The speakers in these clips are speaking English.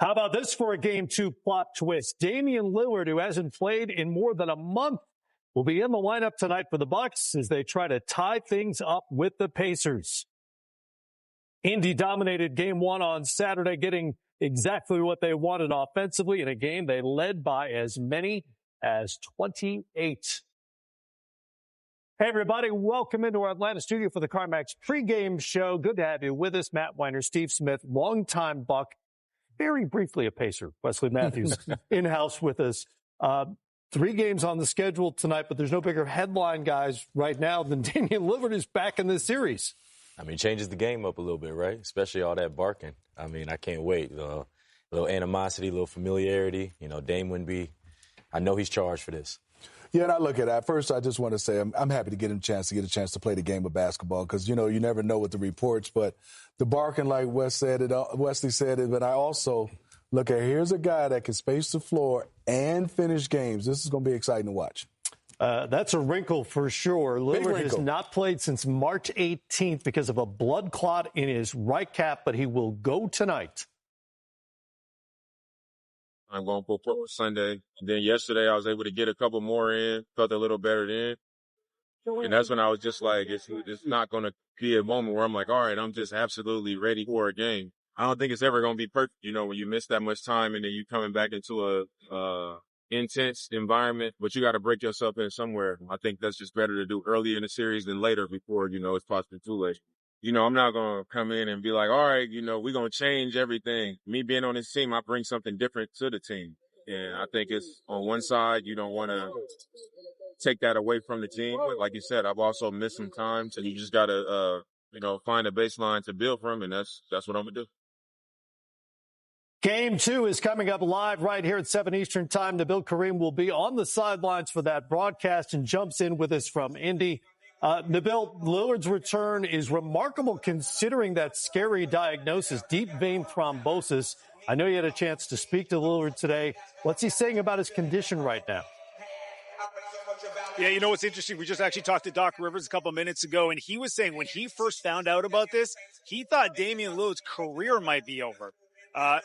How about this for a Game 2 plot twist? Damian Lillard, who hasn't played in more than a month, will be in the lineup tonight for the Bucks as they try to tie things up with the Pacers. Indy dominated Game 1 on Saturday, getting exactly what they wanted offensively in a game they led by as many as 28. Hey, everybody. Welcome into our Atlanta studio for the CarMax pregame show. Good to have you with us. Matt Weiner, Steve Smith, longtime Buck, very briefly a Pacer. Wesley Matthews in-house with us. 3 games on the schedule tonight, but there's no bigger headline, guys, right now than Damian Lillard is back in this series. I mean, changes the game up a little bit, right? Especially all that barking. I mean, I can't wait. A little animosity, a little familiarity. You know, Dame wouldn't be – I know he's charged for this. Yeah, and I look at it. First, I just want to say I'm happy to get a chance to play the game of basketball because, you know, you never know with the reports. But the barking, like Wesley said it, but I also look at here's a guy that can space the floor and finish games. This is going to be exciting to watch. That's a wrinkle for sure. Lillard has not played since March 18th because of a blood clot in his right calf, but he will go tonight. I'm going for Sunday. And then yesterday I was able to get a couple more in, felt a little better then. And that's when I was just like, it's not going to be a moment where I'm like, all right, I'm just absolutely ready for a game. I don't think it's ever going to be perfect, you know, when you miss that much time and then you coming back into a intense environment, but you got to break yourself in somewhere. I think that's just better to do earlier in the series than later before, you know, it's possibly too late. You know, I'm not going to come in and be like, all right, you know, we're going to change everything. Me being on this team, I bring something different to the team. And I think it's on one side, you don't want to take that away from the team. But like you said, I've also missed some time. So you just got to, you know, find a baseline to build from. And that's what I'm going to do. Game 2 is coming up live right here at 7 Eastern time. Nabil Kareem will be on the sidelines for that broadcast and jumps in with us from Indy. Nabil, Lillard's return is remarkable considering that scary diagnosis, deep vein thrombosis. I know you had a chance to speak to Lillard today. What's he saying about his condition right now? Yeah, you know what's interesting? We just actually talked to Doc Rivers a couple minutes ago, and he was saying when he first found out about this, he thought Damian Lillard's career might be over.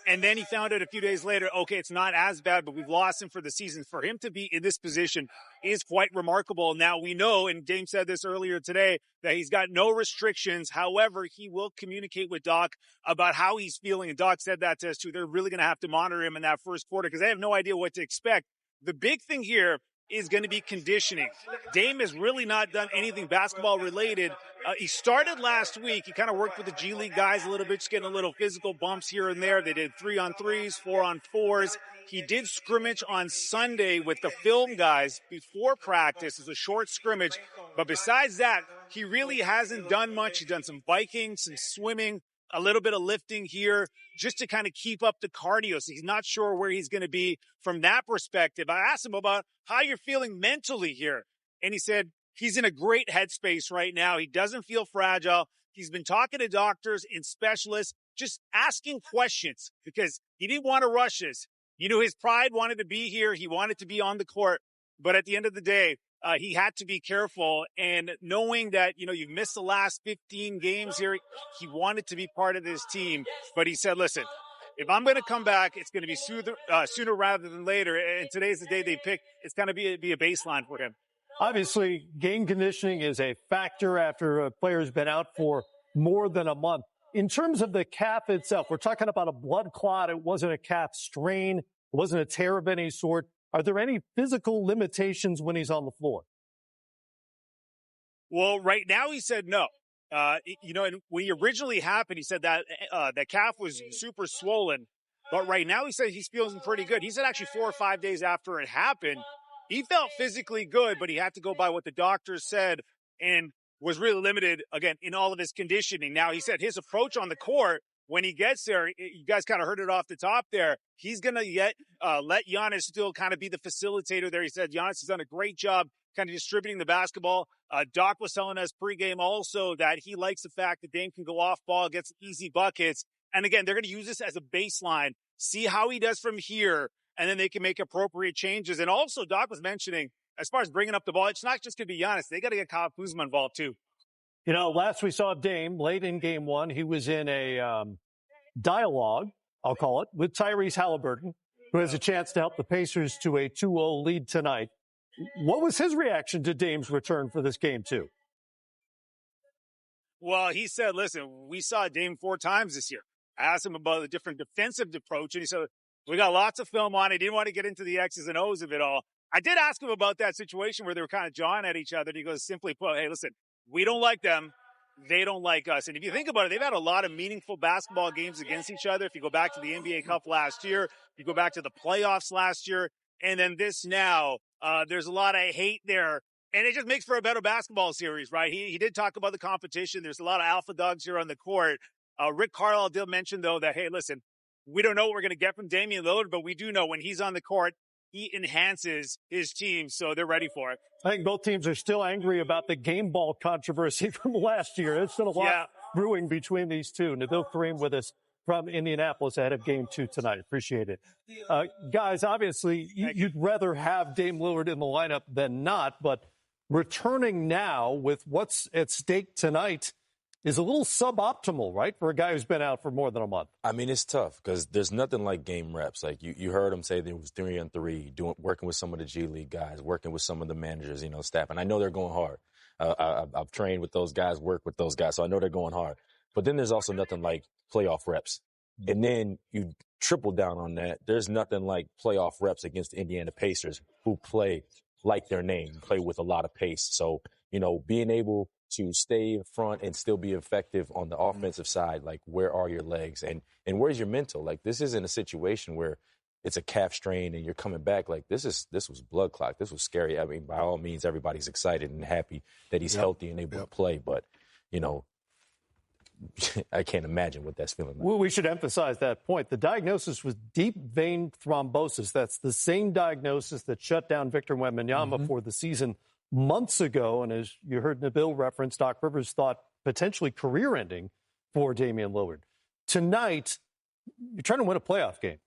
And then he found out a few days later, okay, it's not as bad, but we've lost him for the season. For him to be in this position is quite remarkable. Now we know, and Dame said this earlier today, that he's got no restrictions. However, he will communicate with Doc about how he's feeling. And Doc said that to us too. They're really going to have to monitor him in that first quarter because they have no idea what to expect. The big thing here is going to be conditioning. Dame has really not done anything basketball related. He started last week. He kind of worked with the G League guys a little bit, just getting a little physical bumps here and there. They did 3-on-3s, 4-on-4s. He did scrimmage on Sunday with the film guys before practice. It was a short scrimmage. But besides that, he really hasn't done much. He's done some biking, some swimming, a little bit of lifting here just to kind of keep up the cardio. So he's not sure where he's going to be from that perspective. I asked him about how you're feeling mentally here. And he said he's in a great headspace right now. He doesn't feel fragile. He's been talking to doctors and specialists, just asking questions because he didn't want to rush this. You know, his pride wanted to be here. He wanted to be on the court. But at the end of the day, he had to be careful. And knowing that, you know, you've missed the last 15 games here, he wanted to be part of this team. But he said, listen, if I'm going to come back, it's going to be sooner rather than later. And today's the day they picked. It's going to be a baseline for him. Obviously, game conditioning is a factor after a player's been out for more than a month. In terms of the calf itself, we're talking about a blood clot. It wasn't a calf strain. It wasn't a tear of any sort. Are there any physical limitations when he's on the floor? Well, right now he said no. You know, and when he originally happened, he said that that calf was super swollen. But right now he said he's feeling pretty good. He said actually 4 or 5 days after it happened, he felt physically good, but he had to go by what the doctors said and was really limited, again, in all of his conditioning. Now, he said his approach on the court, when he gets there, you guys kind of heard it off the top there, he's going to let Giannis still kind of be the facilitator there. He said Giannis has done a great job kind of distributing the basketball. Doc was telling us pregame also that he likes the fact that Dame can go off ball, get some easy buckets. And again, they're going to use this as a baseline, see how he does from here, and then they can make appropriate changes. And also, Doc was mentioning, as far as bringing up the ball, it's not just going to be Giannis. They got to get Kyle Kuzma involved too. You know, last we saw Dame late in game 1, he was in a dialogue I'll call it, with Tyrese Halliburton, who has a chance to help the Pacers to a 2-0 lead tonight. What was his reaction to Dame's return for this game, too? Well, he said, listen, we saw Dame 4 times this year. I asked him about a different defensive approach, and he said, we got lots of film on it. He didn't want to get into the X's and O's of it all. I did ask him about that situation where they were kind of jawing at each other, and he goes, simply put, hey, listen, we don't like them. They don't like us. And if you think about it, they've had a lot of meaningful basketball games against each other. If you go back to the NBA Cup last year, you go back to the playoffs last year, and then this now, there's a lot of hate there. And it just makes for a better basketball series, right? He did talk about the competition. There's a lot of alpha dogs here on the court. Rick Carlisle did mention, though, that, hey, listen, we don't know what we're going to get from Damian Lillard, but we do know when he's on the court, he enhances his team, so they're ready for it. I think both teams are still angry about the game ball controversy from last year. There's still a lot brewing between these two. Nabil Kareem with us from Indianapolis ahead of Game 2 tonight. Appreciate it. Guys, obviously, you'd rather have Dame Lillard in the lineup than not, but returning now with what's at stake tonight is a little suboptimal, right, for a guy who's been out for more than a month? I mean, it's tough because there's nothing like game reps. Like you heard him say there was 3-on-3, working with some of the G League guys, working with some of the managers, staff. And I know they're going hard. I've trained with those guys, worked with those guys, so I know they're going hard. But then there's also nothing like playoff reps. And then you triple down on that. There's nothing like playoff reps against the Indiana Pacers who play like their name, play with a lot of pace. So, being able to stay in front and still be effective on the offensive side, like where are your legs and where's your mental? Like this isn't a situation where it's a calf strain and you're coming back. Like this was blood clot. This was scary. I mean, by all means, everybody's excited and happy that he's healthy and able to play. But, I can't imagine what that's feeling like. Well, we should emphasize that point. The diagnosis was deep vein thrombosis. That's the same diagnosis that shut down Victor Wembanyama for the season months ago. And as you heard Nabil reference, Doc Rivers thought potentially career-ending for Damian Lillard. Tonight, you're trying to win a playoff game,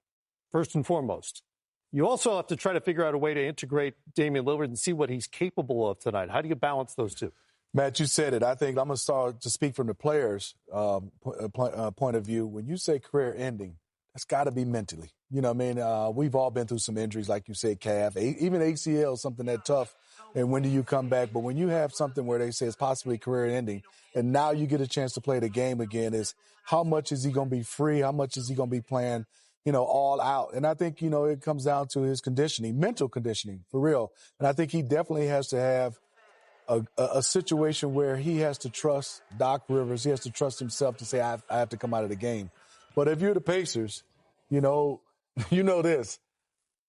first and foremost. You also have to try to figure out a way to integrate Damian Lillard and see what he's capable of tonight. How do you balance those two? Matt, you said it. I think I'm going to start to speak from the players' point of view. When you say career ending, that's got to be mentally. You know what I mean? We've all been through some injuries, like you said, calf, even ACL, something that tough. And when do you come back? But when you have something where they say it's possibly career ending, and now you get a chance to play the game again, is how much is he going to be free? How much is he going to be playing, all out? And I think, it comes down to his conditioning, mental conditioning, for real. And I think he definitely has to have a situation where he has to trust Doc Rivers. He has to trust himself to say, I have to come out of the game. But if you're the Pacers, you know this.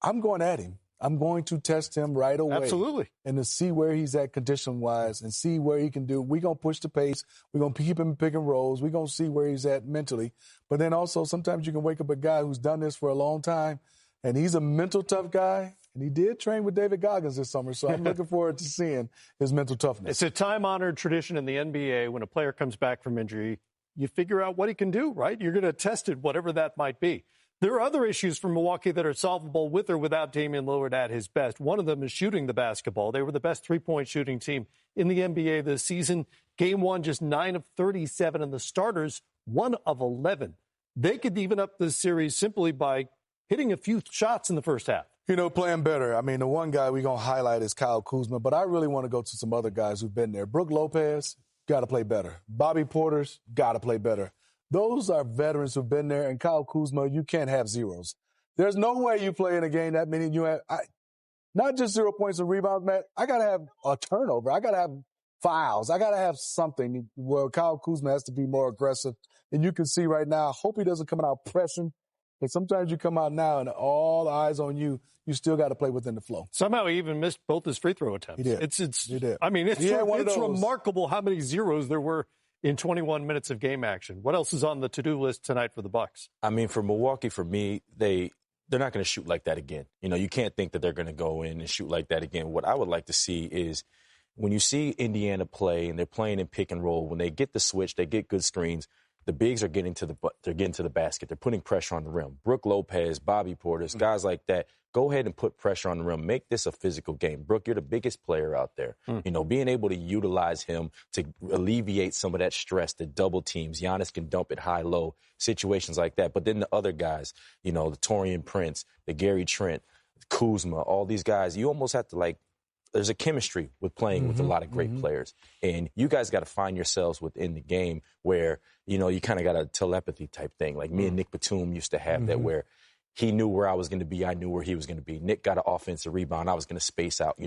I'm going at him. I'm going to test him right away. Absolutely. And to see where he's at condition-wise and see where he can do. We're going to push the pace. We're going to keep him picking rolls. We're going to see where he's at mentally. But then also sometimes you can wake up a guy who's done this for a long time, and he's a mental tough guy. And he did train with David Goggins this summer, so I'm looking forward to seeing his mental toughness. It's a time-honored tradition in the NBA. When a player comes back from injury, you figure out what he can do, right? You're going to test it, whatever that might be. There are other issues for Milwaukee that are solvable with or without Damian Lillard at his best. One of them is shooting the basketball. They were the best three-point shooting team in the NBA this season. Game 1, just 9 of 37, and the starters, 1 of 11. They could even up this series simply by hitting a few shots in the first half. Playing better. I mean, the one guy we're going to highlight is Kyle Kuzma, but I really want to go to some other guys who've been there. Brook Lopez, got to play better. Bobby Porter's got to play better. Those are veterans who've been there, and Kyle Kuzma, you can't have zeros. There's no way you play in a game that many. You have not just 0 points and rebounds, Matt. I got to have a turnover. I got to have fouls. I got to have something where Kyle Kuzma has to be more aggressive. And you can see right now, I hope he doesn't come out pressing. But sometimes you come out now and all eyes on you. You still got to play within the flow. Somehow he even missed both his free throw attempts. He did. He did. I mean, it's remarkable how many zeros there were in 21 minutes of game action. What else is on the to-do list tonight for the Bucks? I mean, for Milwaukee, for me, they're not going to shoot like that again. You can't think that they're going to go in and shoot like that again. What I would like to see is when you see Indiana play and they're playing in pick and roll, when they get the switch, they get good screens, the bigs are getting to the basket. They're putting pressure on the rim. Brook Lopez, Bobby Portis, guys like that. Go ahead and put pressure on the rim. Make this a physical game. Brook, you're the biggest player out there. Being able to utilize him to alleviate some of that stress, the double teams. Giannis can dump it high-low, situations like that. But then the other guys, the Taurean Prince, the Gary Trent, Kuzma, all these guys, you almost have to, there's a chemistry with playing with a lot of great players. And you guys got to find yourselves within the game where, you kind of got a telepathy type thing. Like me and Nick Batum used to have that where he knew where I was going to be. I knew where he was going to be. Nick got an offensive rebound. I was going to space out.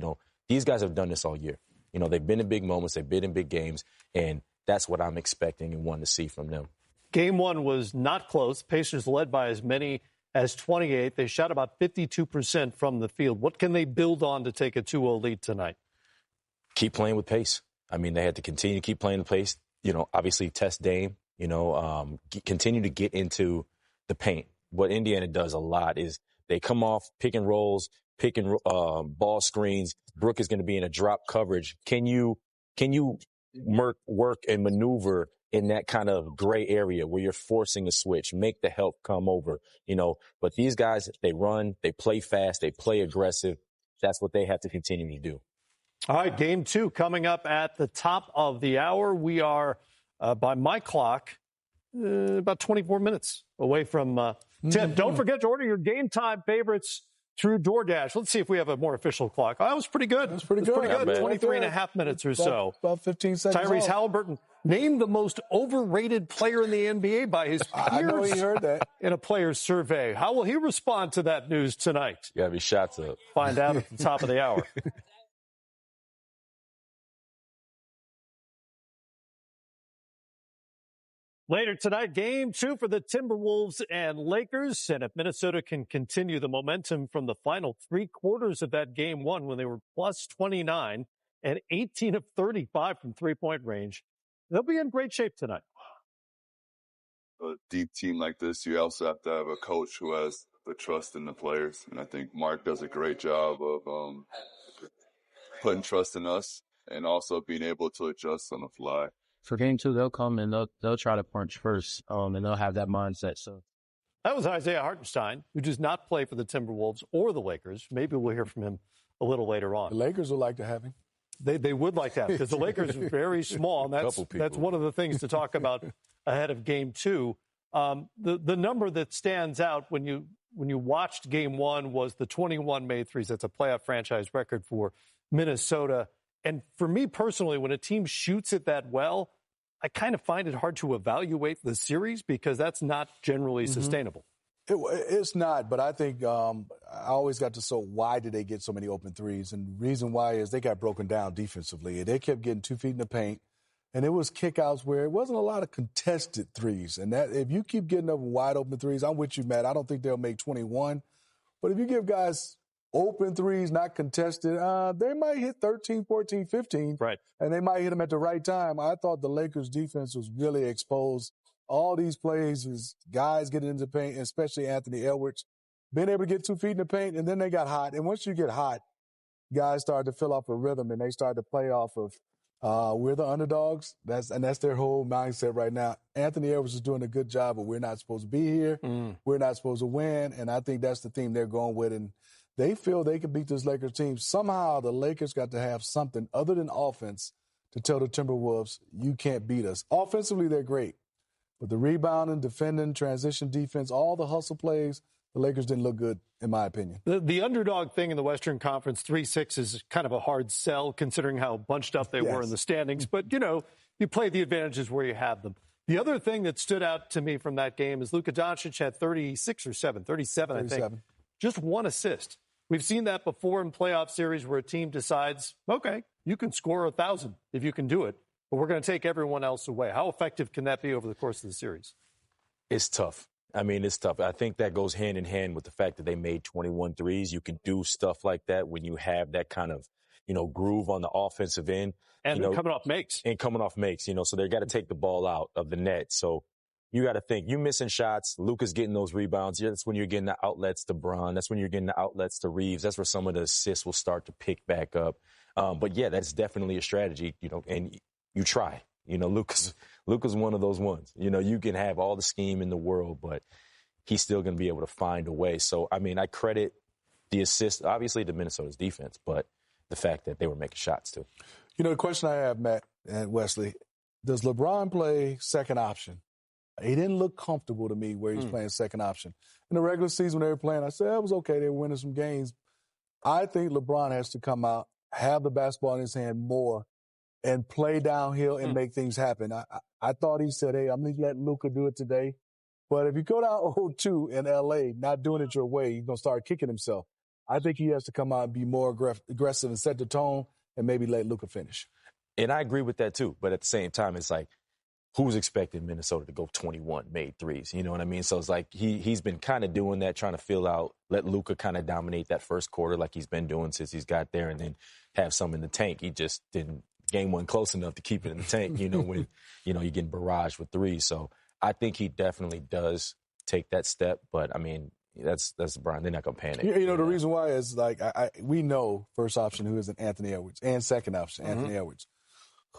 These guys have done this all year. They've been in big moments. They've been in big games. And that's what I'm expecting and wanting to see from them. Game one was not close. Pacers led by as many as 28. They shot about 52% from the field. What can they build on to take a 2-0 lead tonight? Keep playing with pace. They had to continue to keep playing with pace. Obviously test Dame, continue to get into the paint. What Indiana does a lot is they come off pick and rolls, ball screens. Brook is going to be in a drop coverage. Can you work and maneuver in that kind of gray area where you're forcing a switch, make the help come over, but these guys, they run, they play fast, they play aggressive. That's what they have to continue to do. All right, game two coming up at the top of the hour. We are, by my clock, about 24 minutes away from Tim. Don't forget to order your Game Time favorites through DoorDash. Let's see if we have a more official clock. Oh, that was pretty good. That was pretty good. 23 and a half minutes or so. About 15 seconds. Tyrese Halliburton named the most overrated player in the NBA by his peers. I know he heard that. In a player's survey. How will he respond to that news tonight? You got to be shots up. Find out at the top of the hour. Later tonight, game two for the Timberwolves and Lakers. And if Minnesota can continue the momentum from the final three quarters of that game one when they were plus 29 and 18 of 35 from three-point range, they'll be in great shape tonight. A deep team like this, you also have to have a coach who has the trust in the players. And I think Mark does a great job of putting trust in us and also being able to adjust on the fly. For game two, they'll come and they'll try to punch first, and they'll have that mindset. So that was Isaiah Hartenstein, who does not play for the Timberwolves or the Lakers. Maybe we'll hear from him a little later on. The Lakers would like to have him. They would like that because the Lakers are very small, and that's one of the things to talk about ahead of game two. The number that stands out when you watched game one was the 21 made threes. That's a playoff franchise record for Minnesota. And for me personally, when a team shoots it that well, I kind of find it hard to evaluate the series because that's not generally sustainable. It's not, but I think I always got to why did they get so many open threes? And the reason why is they got broken down defensively. They kept getting 2 feet in the paint, and it was kickouts where it wasn't a lot of contested threes. And that if you keep getting up wide open threes, I'm with you, Matt. I don't think they'll make 21. But if you give guys open threes, not contested, they might hit 13, 14, 15. Right. And they might hit them at the right time. I thought the Lakers defense was really exposed. All these plays was guys getting into the paint, especially Anthony Edwards, being able to get 2 feet in the paint, and then they got hot. And once you get hot, guys started to fill off a rhythm, and they started to play off of we're the underdogs. That's their whole mindset right now. Anthony Edwards is doing a good job, but we're not supposed to be here. We're not supposed to win, and I think that's the theme they're going with. And they feel they can beat this Lakers team. Somehow the Lakers got to have something other than offense to tell the Timberwolves, you can't beat us. Offensively, they're great. But the rebounding, defending, transition defense, all the hustle plays, the Lakers didn't look good, in my opinion. The underdog thing in the Western Conference, 3-6 is kind of a hard sell considering how bunched up they were in the standings. But, you play the advantages where you have them. The other thing that stood out to me from that game is Luka Doncic had 37, I think. Just one assist. We've seen that before in playoff series where a team decides, okay, you can score 1,000 if you can do it, but we're going to take everyone else away. How effective can that be over the course of the series? It's tough. It's tough. I think that goes hand in hand with the fact that they made 21 threes. You can do stuff like that when you have that kind of, groove on the offensive end. And coming off makes. So they got to take the ball out of the net. So you got to think, you missing shots. Luka's getting those rebounds. That's when you're getting the outlets to Bron. That's when you're getting the outlets to Reeves. That's where some of the assists will start to pick back up. But yeah, that's definitely a strategy, and you try. You know, Luka's one of those ones. You know, you can have all the scheme in the world, but he's still going to be able to find a way. So, I mean, I credit the assist, obviously, to Minnesota's defense, but the fact that they were making shots, too. You know, the question I have, Matt and Wesley, does LeBron play second option? He didn't look comfortable to me where he's playing second option. In the regular season when they were playing, I said, it was okay. They were winning some games. I think LeBron has to come out, have the basketball in his hand more, and play downhill and make things happen. I thought he said, hey, I'm going to let Luka do it today. But if you go down 0-2 in L.A., not doing it your way, you're going to start kicking himself. I think he has to come out and be more aggressive and set the tone and maybe let Luka finish. And I agree with that, too. But at the same time, it's like, who's expecting Minnesota to go 21 made threes? You know what I mean? So it's like he's been kind of doing that, trying to fill out, let Luka kind of dominate that first quarter like he's been doing since he's got there, and then have some in the tank. He just didn't game one close enough to keep it in the tank, you know, when, you know, you're getting barraged with threes. So I think he definitely does take that step. But, I mean, that's Brian. They're not going to panic. You know, the reason why is, like, we know first option who isn't Anthony Edwards, and second option, Anthony Edwards.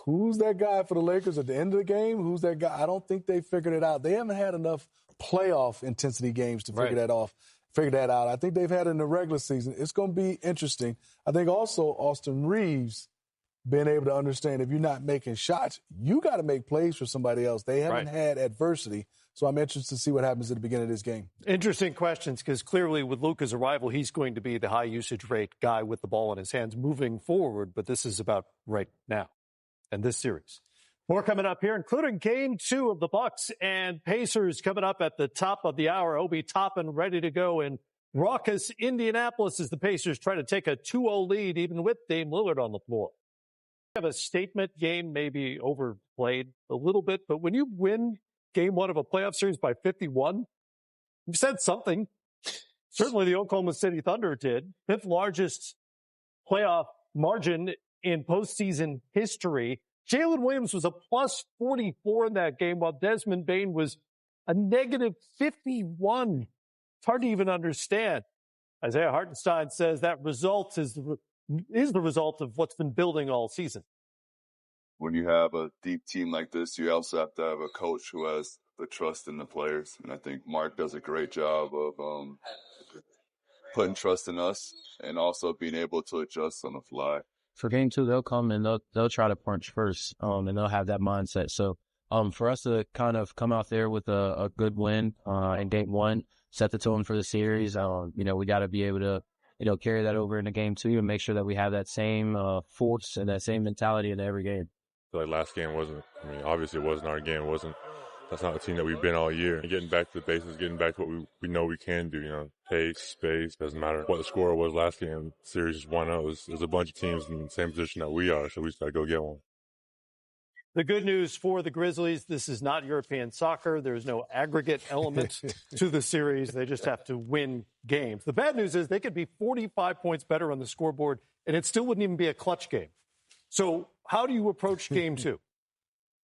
Who's that guy for the Lakers at the end of the game? Who's that guy? I don't think they figured it out. They haven't had enough playoff intensity games to figure that out. I think they've had it in the regular season. It's going to be interesting. I think also Austin Reeves being able to understand if you're not making shots, you got to make plays for somebody else. They haven't had adversity. So I'm interested to see what happens at the beginning of this game. Interesting questions, because clearly with Luka's arrival, he's going to be the high usage rate guy with the ball in his hands moving forward. But this is about right now and this series. More coming up here, including Game 2 of the Bucks and Pacers coming up at the top of the hour. Obi Toppin ready to go in raucous Indianapolis as the Pacers try to take a 2-0 lead, even with Dame Lillard on the floor. Have a statement game, maybe overplayed a little bit, but when you win Game 1 of a playoff series by 51, you've said something. Certainly the Oklahoma City Thunder did. 5th largest playoff margin in postseason history. Jalen Williams was a plus 44 in that game, while Desmond Bane was a negative 51. It's hard to even understand. Isaiah Hartenstein says that result is the result of what's been building all season. When you have a deep team like this, you also have to have a coach who has the trust in the players. And I think Mark does a great job of putting trust in us and also being able to adjust on the fly. For Game 2, they'll come and they'll try to punch first, and they'll have that mindset. So for us to kind of come out there with a good win in Game 1, set the tone for the series, we got to be able to carry that over into Game 2 and make sure that we have that same force and that same mentality in every game. Like last game obviously it wasn't our game. That's not the team that we've been all year. And getting back to the basics, getting back to what we know we can do, pace, space, doesn't matter what the score was last game. The series is 1-0. There's a bunch of teams in the same position that we are, so we just got to go get one. The good news for the Grizzlies, this is not European soccer. There's no aggregate element to the series. They just have to win games. The bad news is they could be 45 points better on the scoreboard, and it still wouldn't even be a clutch game. So how do you approach Game 2? You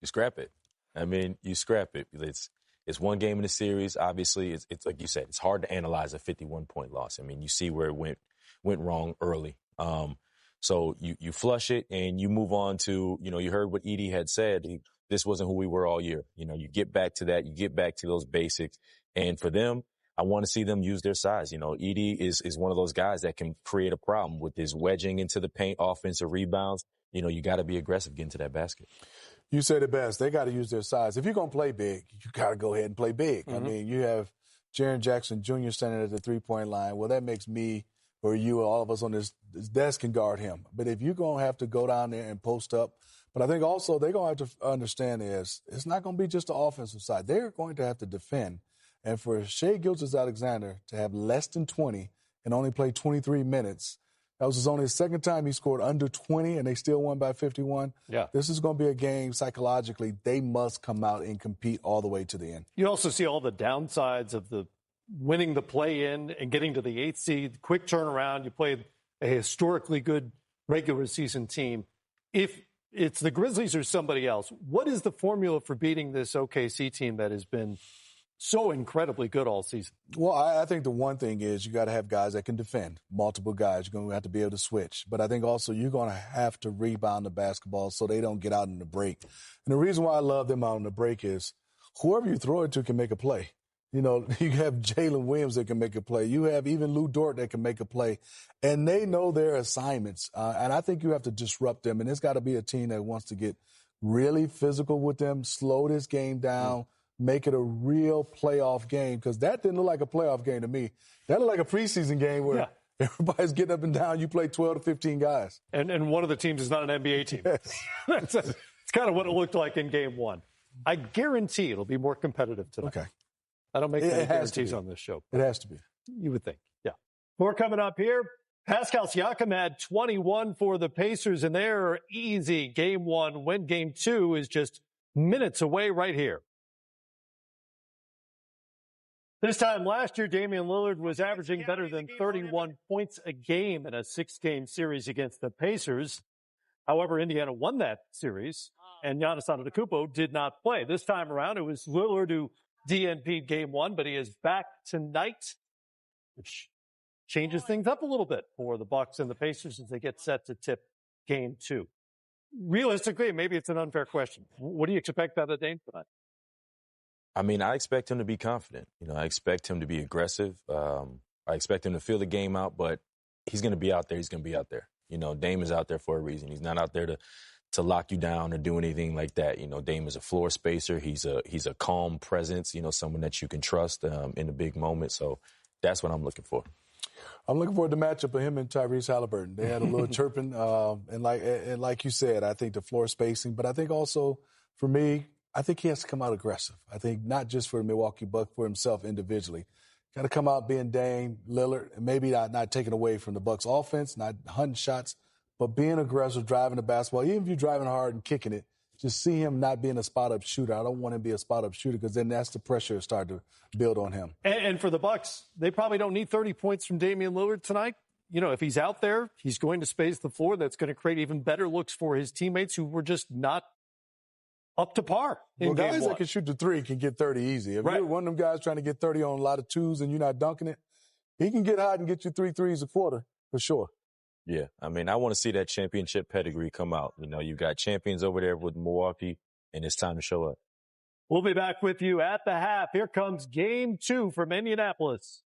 scrap it. I mean, you scrap it. It's one game in the series. Obviously, it's like you said, it's hard to analyze a 51-point loss. I mean, you see where it went wrong early. So you flush it and you move on to, you heard what Edie had said. This wasn't who we were all year. You get back to that. You get back to those basics. And for them, I want to see them use their size. Edie is one of those guys that can create a problem with his wedging into the paint, offensive rebounds. You got to be aggressive getting to that basket. You said it best. They got to use their size. If you're going to play big, you got to go ahead and play big. I mean, you have Jaren Jackson Jr. standing at the three-point line. Well, that makes me or you or all of us on this desk can guard him. But if you're going to have to go down there and post up, but I think also they're going to have to understand is it's not going to be just the offensive side. They're going to have to defend. And for Shai Gilgeous-Alexander to have less than 20 and only play 23 minutes, that was only his second time he scored under 20, and they still won by 51. Yeah. This is going to be a game psychologically. They must come out and compete all the way to the end. You also see all the downsides of the winning the play-in and getting to the 8th seed, quick turnaround. You played a historically good regular season team. If it's the Grizzlies or somebody else, what is the formula for beating this OKC team that has been so incredibly good all season. Well, I think the one thing is you got to have guys that can defend, multiple guys. You're going to have to be able to switch. But I think also you're going to have to rebound the basketball so they don't get out in the break. And the reason why I love them out in the break is whoever you throw it to can make a play. You know, you have Jalen Williams that can make a play. You have even Lou Dort that can make a play. And they know their assignments. And I think you have to disrupt them. And it's got to be a team that wants to get really physical with them, slow this game down, make it a real playoff game. Because that didn't look like a playoff game to me. That looked like a preseason game where everybody's getting up and down. You play 12 to 15 guys. And one of the teams is not an NBA team. It's kind of what it looked like in game one. I guarantee it'll be more competitive tonight. Okay. I don't make any guarantees on this show. It has to be. You would think, yeah. More coming up here. Pascal Siakam had 21 for the Pacers, and they're easy game one win. Game two is just minutes away right here. This time last year, Damian Lillard was averaging better than 31 points a game in a 6-game series against the Pacers. However, Indiana won that series, and Giannis Antetokounmpo did not play. This time around, it was Lillard who DNP'd game one, but he is back tonight, which changes things up a little bit for the Bucks and the Pacers as they get set to tip game two. Realistically, maybe it's an unfair question. What do you expect out of Dame tonight? I mean, I expect him to be confident. You know, I expect him to be aggressive. I expect him to feel the game out, but he's going to be out there. He's going to be out there. You know, Dame is out there for a reason. He's not out there to lock you down or do anything like that. You know, Dame is a floor spacer. He's a calm presence, you know, someone that you can trust in a big moment. So that's what I'm looking for. I'm looking forward to the matchup of him and Tyrese Halliburton. They had a little chirping, and like you said, I think the floor spacing, but I think also for me, I think he has to come out aggressive. I think not just for the Milwaukee Bucks, for himself individually. Got to come out being Dame, Lillard, and maybe not taking away from the Bucks offense, not hunting shots, but being aggressive, driving the basketball. Even if you're driving hard and kicking it, just see him not being a spot-up shooter. I don't want him to be a spot-up shooter because then that's the pressure that start to build on him. And for the Bucks, they probably don't need 30 points from Damian Lillard tonight. You know, if he's out there, he's going to space the floor. That's going to create even better looks for his teammates who were just not up to par in game guys one. that can shoot the three can get 30 easy. If you're one of them guys trying to get 30 on a lot of twos and you're not dunking it, he can get hot and get you 3 threes a quarter for sure. Yeah, I mean, I want to see that championship pedigree come out. You know, you got champions over there with Milwaukee, and it's time to show up. We'll be back with you at the half. Here comes game two from Indianapolis.